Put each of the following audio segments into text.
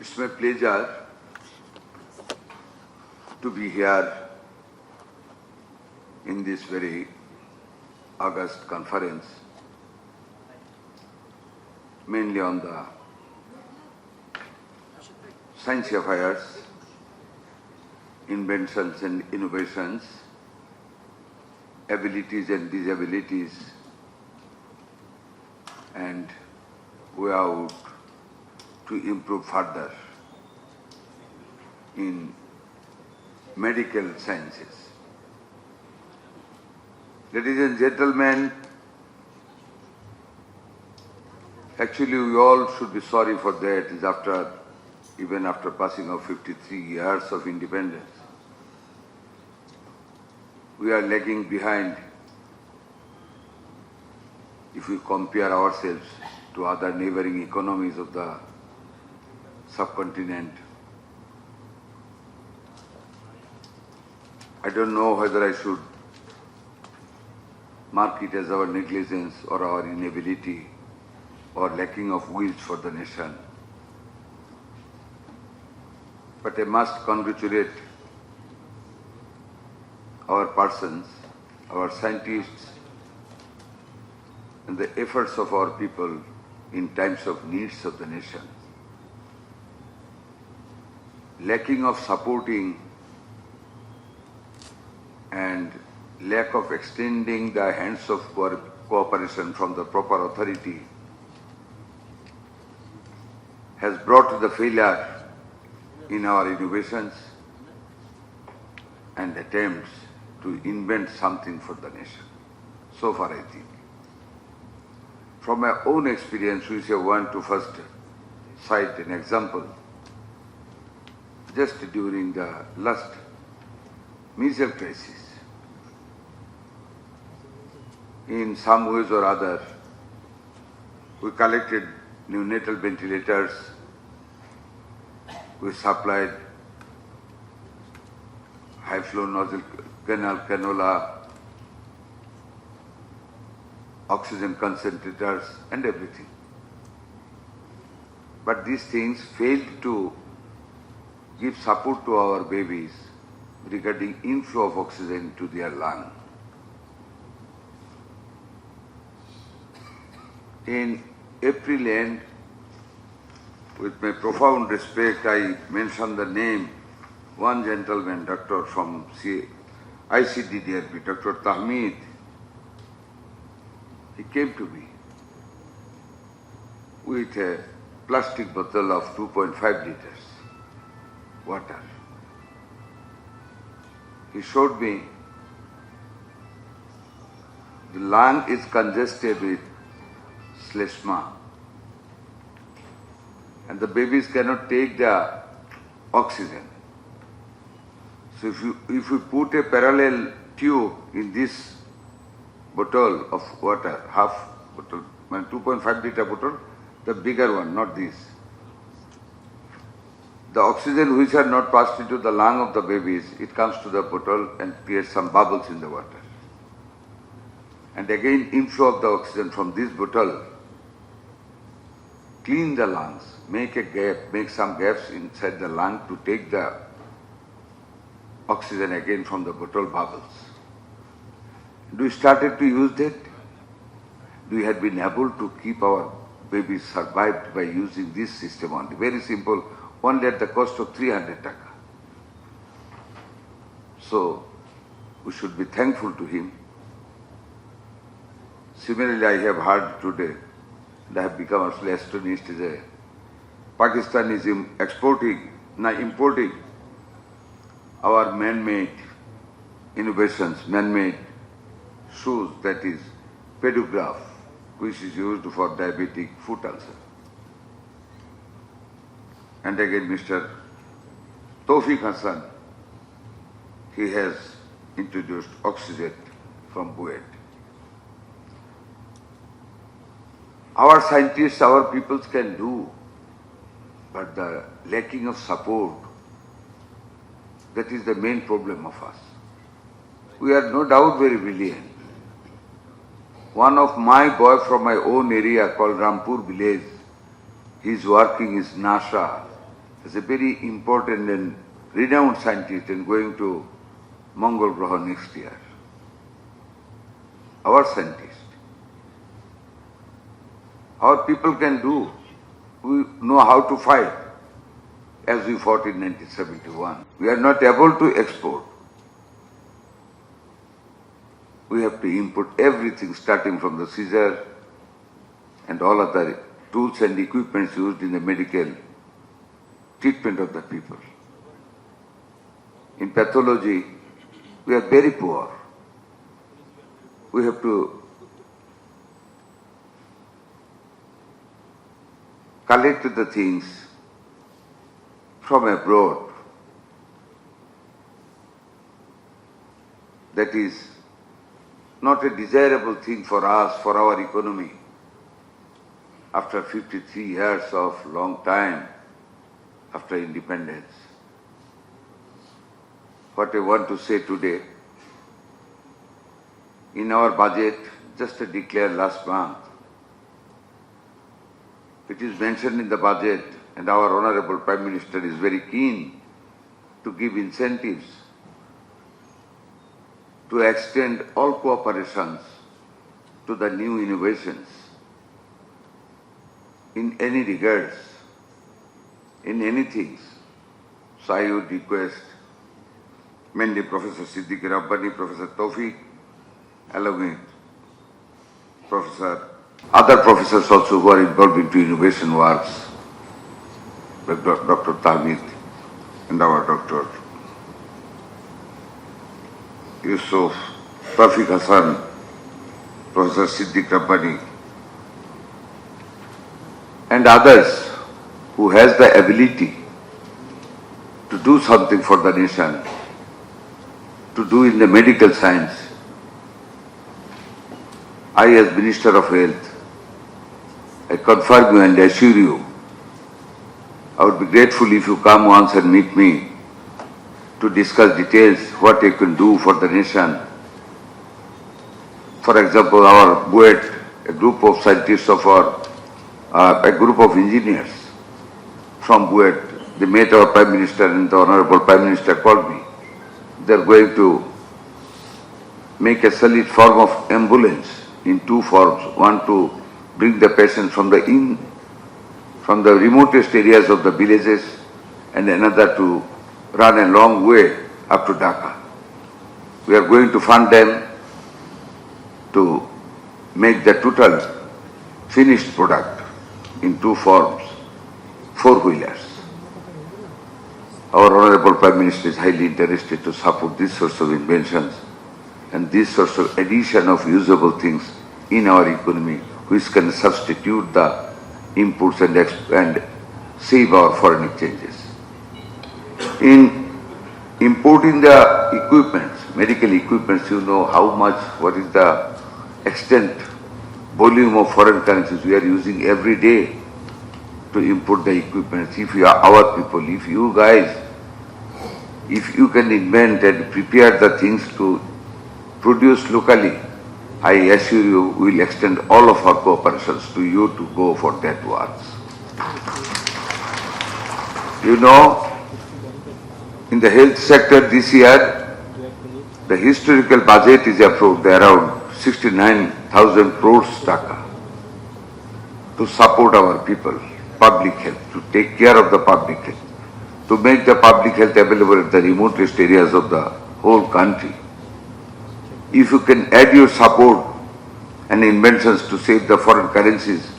It's my pleasure to be here in this very August conference, mainly on the science affairs, inventions and innovations, abilities and disabilities, and way out to improve further in medical sciences. Ladies and gentlemen, actually we all should be sorry for that, is even after passing of 53 years of independence. We are lagging behind if we compare ourselves to other neighboring economies of the subcontinent. I don't know whether I should mark it as our negligence or our inability or lacking of will for the nation. But I must congratulate our persons, our scientists, and the efforts of our people in times of needs of the nation. Lacking of supporting and lack of extending the hands of cooperation from the proper authority has brought the failure in our innovations and attempts to invent something for the nation. So far, I think. From my own experience, which I want to first cite an example. Just during the last measles crisis, in some ways or other, we collected neonatal ventilators, we supplied high flow nozzle cannula, oxygen concentrators and everything. But these things failed to give support to our babies regarding inflow of oxygen to their lung. In April end, with my profound respect, I mentioned the name, one gentleman, doctor from ICDDRP, Dr. Tahmid. He came to me with a plastic bottle of 2.5 liters water. He showed me the lung is congested with sleshma and the babies cannot take the oxygen. So if you put a parallel tube in this bottle of water, half bottle, 2.5 liter bottle, the bigger one, not this. The oxygen which are not passed into the lung of the babies, it comes to the bottle and creates some bubbles in the water. And again, inflow of the oxygen from this bottle, clean the lungs, make a gap, make some gaps inside the lung to take the oxygen again from the bottle bubbles. Do we started to use that? We had been able to keep our babies survived by using this system only. Very simple, only at the cost of 300 taka. So, we should be thankful to him. Similarly, I have heard today, and I have become actually astonished, Pakistan is importing our man-made innovations, man-made shoes, that is pedograph, which is used for diabetic foot ulcer. And again, Mr. Tawfiq Hassan, he has introduced oxygen from Buet. Our scientists, our peoples can do, but the lacking of support, that is the main problem of us. We are no doubt very brilliant. One of my boy from my own area called Rampur village, his working is NASA as a very important and renowned scientist and going to Mongol Graha next year. Our scientist. Our people can do. We know how to fight as we fought in 1971. We are not able to export. We have to import everything starting from the scissor and all other tools and equipments used in the medical treatment of the people. In pathology, we are very poor. We have to collect the things from abroad. That is not a desirable thing for us, for our economy. After 53 years of long time, after independence. What I want to say today, in our budget, just declared last month, it is mentioned in the budget, and our Honorable Prime Minister is very keen to give incentives to extend all cooperations to the new innovations in any regards, in anything. So I would request mainly Professor Siddiq Rabbani, Professor Tawfiq, along with other professors also who are involved into innovation works, like Dr. Tamid and our Dr. Yusuf, Tawfiq Hassan, Professor Siddiq Rabbani, and others who has the ability to do something for the nation, to do in the medical science. I, as Minister of Health, I confirm you and assure you, I would be grateful if you come once and meet me to discuss details, what I can do for the nation. For example, our BUET, a group of scientists of a group of engineers from BUET, they met our Prime Minister and the Honorable Prime Minister called me. They are going to make a solid form of ambulance in two forms. One to bring the patients from the remotest areas of the villages, and another to run a long way up to Dhaka. We are going to fund them to make the total finished product in two forms, four-wheelers. Our Honorable Prime Minister is highly interested to support this sorts of inventions and this sorts of addition of usable things in our economy, which can substitute the imports and save our foreign exchanges. In importing the equipments, medical equipments, you know how much, what is the extent, volume of foreign currencies we are using every day to import the equipments. If you are our people, if you guys, if you can invent and prepare the things to produce locally, I assure you we will extend all of our cooperations to you to go for that works. You know, in the health sector this year, the historical budget is approved around 69,000 crores taka to support our people, public health, to take care of the public health, to make the public health available at the remotest areas of the whole country. If you can add your support and inventions to save the foreign currencies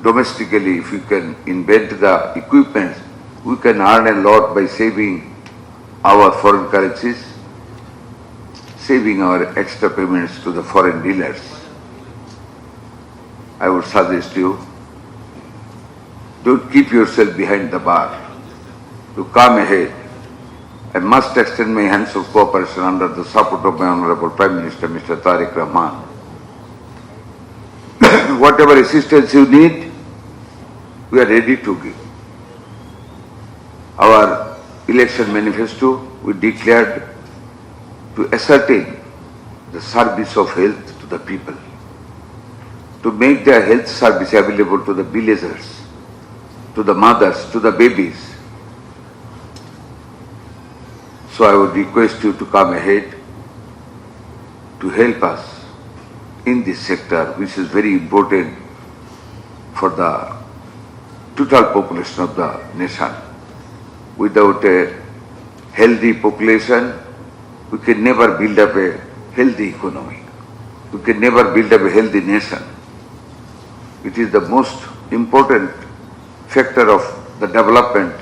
domestically, if you can invent the equipment, we can earn a lot by saving our foreign currencies, saving our extra payments to the foreign dealers. I would suggest you, don't keep yourself behind the bar. To come ahead. I must extend my hands of cooperation under the support of my Honorable Prime Minister, Mr. Tariq Rahman. Whatever assistance you need, we are ready to give. Our election manifesto, we declared to ascertain the service of health to the people, to make their health service available to the villagers, to the mothers, to the babies, So I would request you to come ahead to help us in this sector, which is very important for the total population of the nation. Without a healthy population, we can never build up a healthy economy. We can never build up a healthy nation. It is the most important factor of the development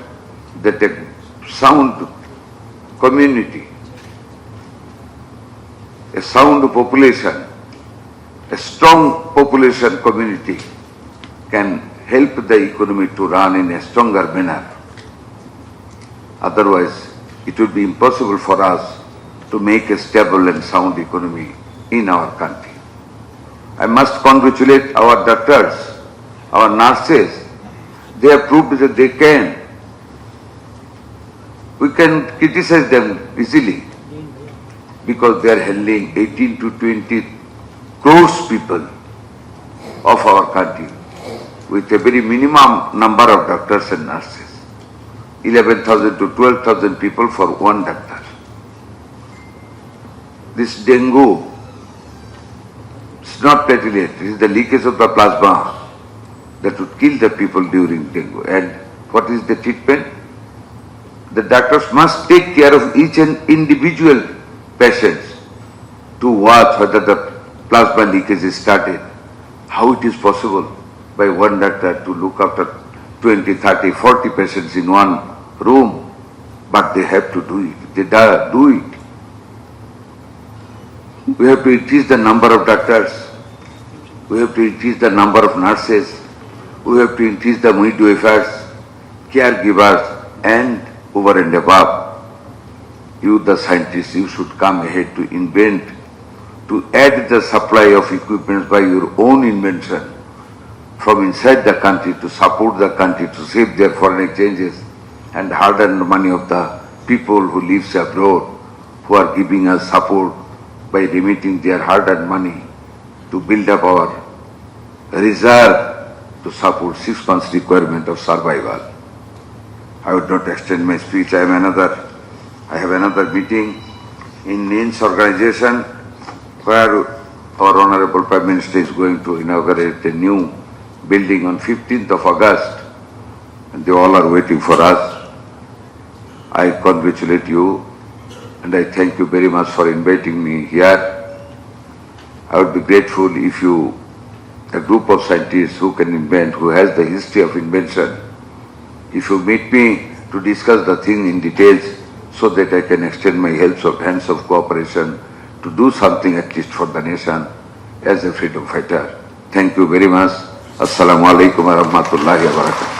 that a sound community, a sound population, a strong population community can help the economy to run in a stronger manner. Otherwise, it would be impossible for us to make a stable and sound economy in our country. I must congratulate our doctors, our nurses. They have proved that they can. We can criticize them easily because they are handling 18 to 20 crores people of our country with a very minimum number of doctors and nurses. 11,000 to 12,000 people for one doctor. This dengue is not platelet, it is the leakage of the plasma that would kill the people during dengue. And what is the treatment? The doctors must take care of each and individual patients to watch whether the plasma leakage is started. How it is possible by one doctor to look after 20, 30, 40 patients in one room, but they have to do it. They do it. We have to increase the number of doctors. We have to increase the number of nurses. We have to increase the midwiferys, caregivers, and over and above, you the scientists, you should come ahead to invent, to add the supply of equipment by your own invention from inside the country to support the country, to save their foreign exchanges and hard-earned money of the people who live abroad, who are giving us support by remitting their hard-earned money to build up our reserve to support 6 months requirement of survival. I would not extend my speech. I have another meeting in NINS organization where our Honorable Prime Minister is going to inaugurate a new building on 15th of August, and they all are waiting for us. I congratulate you and I thank you very much for inviting me here. I would be grateful if you, a group of scientists who can invent, who has the history of invention, if you meet me to discuss the thing in details so that I can extend my hands of cooperation to do something at least for the nation as a freedom fighter. Thank you very much. Assalamu alaikum wa rahmatullahi wa barakatuh.